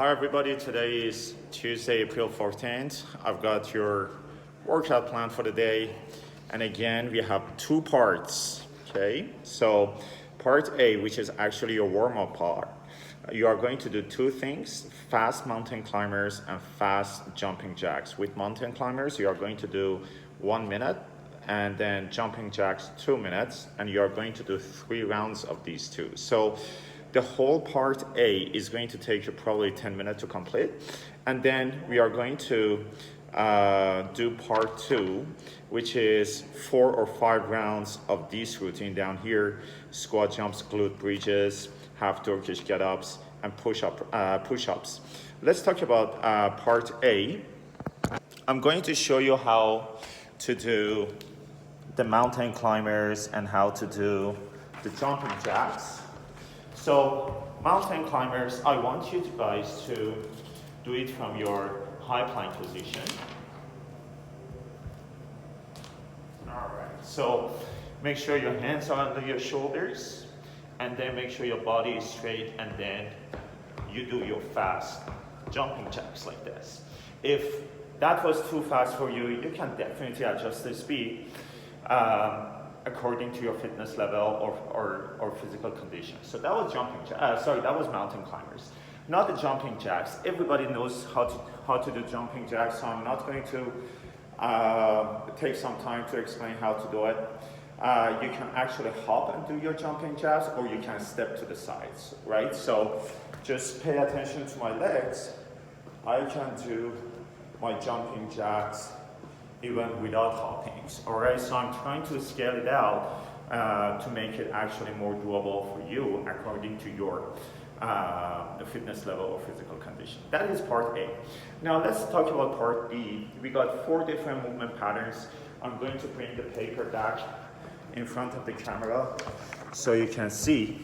Hi everybody, today is Tuesday, April 14th. I've got your workout plan for the day. And again, we have two parts, okay? So part A, which is actually your warm-up part, you are going to do two things, fast mountain climbers and fast jumping jacks. With mountain climbers, you are going to do 1 minute, and then jumping jacks 2 minutes, and you are going to do 3 rounds of these two. So the whole part A is going to take you probably 10 minutes to complete. And then we are going to do part 2, which is 4 or 5 rounds of this routine down here: squat jumps, glute bridges, half Turkish get-ups, and push-ups. Let's talk about part A. I'm going to show you how to do the mountain climbers and how to do the jumping jacks. So mountain climbers, I want you guys to do it from your high plank position. All right, so make sure your hands are under your shoulders, and then make sure your body is straight, and then you do your fast jumping jacks like this. If that was too fast for you, you can definitely adjust the speed according to your fitness level or physical condition. So that was that was mountain climbers, not the jumping jacks. Everybody knows how to do jumping jacks, so I'm not going to take some time to explain how to do it. You can actually hop and do your jumping jacks, or you can step to the sides, right? So just pay attention to my legs. I can do my jumping jacks even without hoppings, all right? So I'm trying to scale it out to make it actually more doable for you according to your fitness level or physical condition. That is part A. Now let's talk about part B. We got 4 different movement patterns. I'm going to bring the paper back in front of the camera so you can see.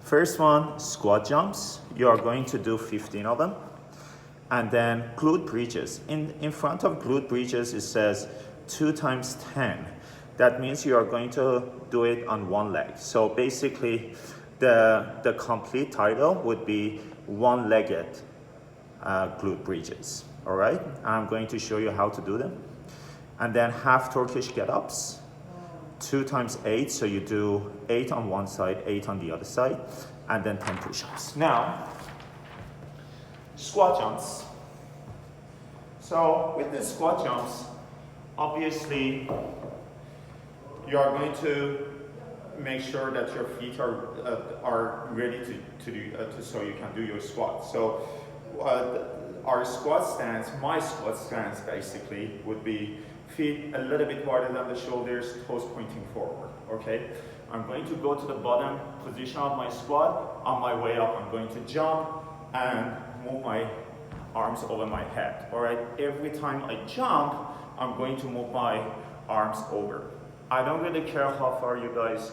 First one, squat jumps. You are going to do 15 of them. And then glute bridges. In front of glute bridges, it says 2 times 10. That means you are going to do it on one leg. So basically, the complete title would be one-legged glute bridges. All right? I'm going to show you how to do them. And then half Turkish get-ups, 2 times 8. So you do 8 on one side, 8 on the other side, and then 10 push-ups. Now, squat jumps. So with the squat jumps, obviously you are going to make sure that your feet are ready to do so you can do your squat. So our squat stance, my squat stance basically would be feet a little bit wider than the shoulders, toes pointing forward. Okay, I'm going to go to the bottom position of my squat. On my way up, I'm going to jump and move my arms over my head. All right, every time I jump, I'm going to move my arms over. I don't really care how far you guys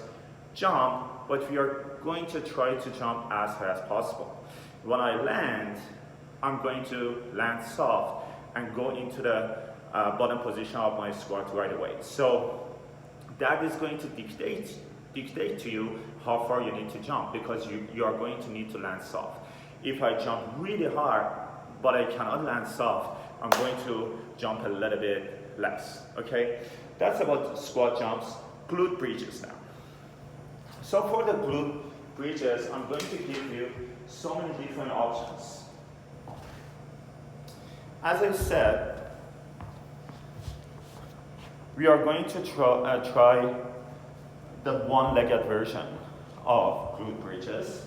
jump, but we are going to try to jump as high as possible. When I land, I'm going to land soft and go into the bottom position of my squat right away. So that is going to dictate to you how far you need to jump, because you are going to need to land soft. If I jump really hard, but I cannot land soft, I'm going to jump a little bit less, okay? That's about squat jumps. Glute bridges now. So for the glute bridges, I'm going to give you so many different options. As I said, we are going to try the one-legged version of glute bridges.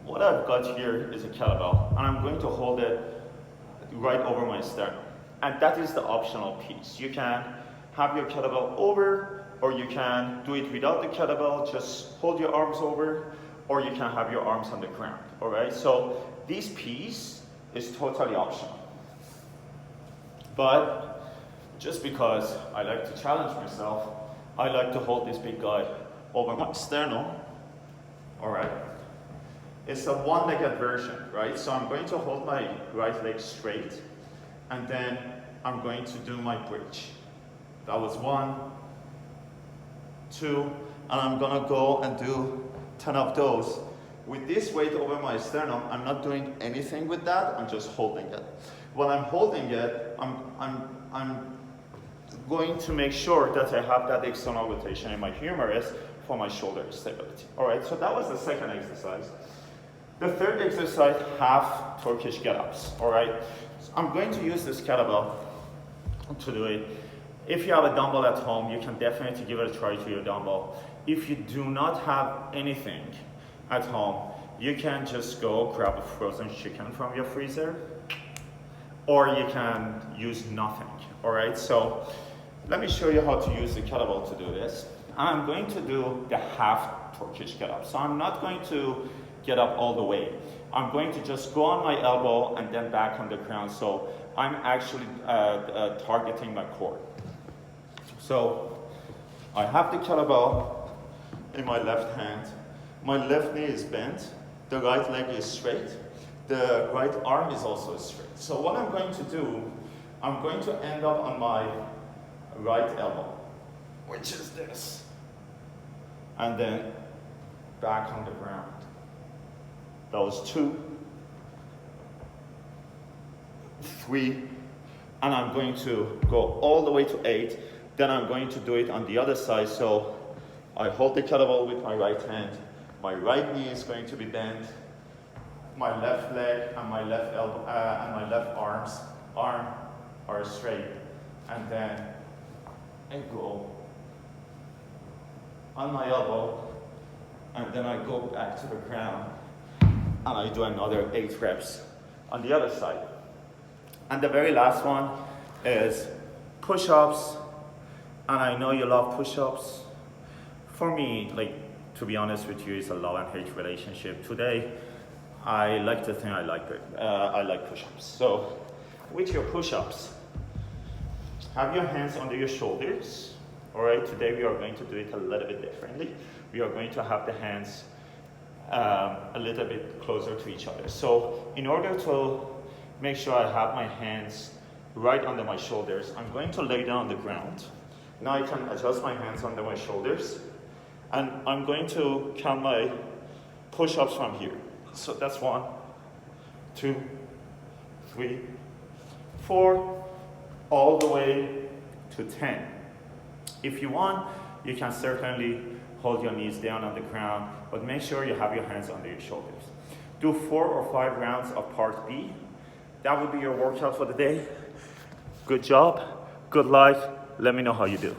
What I've got here is a kettlebell, and I'm going to hold it right over my sternum. And that is the optional piece. You can have your kettlebell over, or you can do it without the kettlebell, just hold your arms over, or you can have your arms on the ground, all right? So this piece is totally optional. But just because I like to challenge myself, I like to hold this big guy over my sternum, all right? It's a one-legged version, right? So I'm going to hold my right leg straight, and then I'm going to do my bridge. That was 1, 2, and I'm gonna go and do 10 of those with this weight over my sternum, I'm not doing anything with that, I'm just holding it. When I'm holding it, I'm going to make sure that I have that external rotation in my humerus for my shoulder stability. All right, so that was the second exercise. The third exercise, half Turkish get-ups, all right? So I'm going to use this kettlebell to do it. If you have a dumbbell at home, you can definitely give it a try to your dumbbell. If you do not have anything at home, you can just go grab a frozen chicken from your freezer, or you can use nothing, all right? So let me show you how to use the kettlebell to do this. I'm going to do the half Turkish get-up. So I'm not going to get up all the way. I'm going to just go on my elbow and then back on the ground. So I'm actually targeting my core. So I have the kettlebell in my left hand. My left knee is bent. The right leg is straight. The right arm is also straight. So what I'm going to do, I'm going to end up on my right elbow, which is this. And then back on the ground. That was 2, 3, and I'm going to go all the way to 8. Then I'm going to do it on the other side. So I hold the kettlebell with my right hand. My right knee is going to be bent. My left leg and my left elbow and my left arm are straight. And then I go on my elbow, and then I go back to the ground, and I do another 8 reps on the other side. And the very last one is push-ups, and I know you love push-ups. For me, like, to be honest with you, it's a love and hate relationship. Today, I like to think I like push-ups. So with your push-ups, have your hands under your shoulders. All right, today we are going to do it a little bit differently. We are going to have the hands a little bit closer to each other. So in order to make sure I have my hands right under my shoulders, I'm going to lay down on the ground. Now I can adjust my hands under my shoulders, and I'm going to count my push-ups from here. So that's 1, 2, 3, 4, all the way to 10. If you want, you can certainly hold your knees down on the ground, but make sure you have your hands under your shoulders. Do 4 or 5 rounds of part B. That would be your workout for the day. Good job, good luck. Let me know how you do.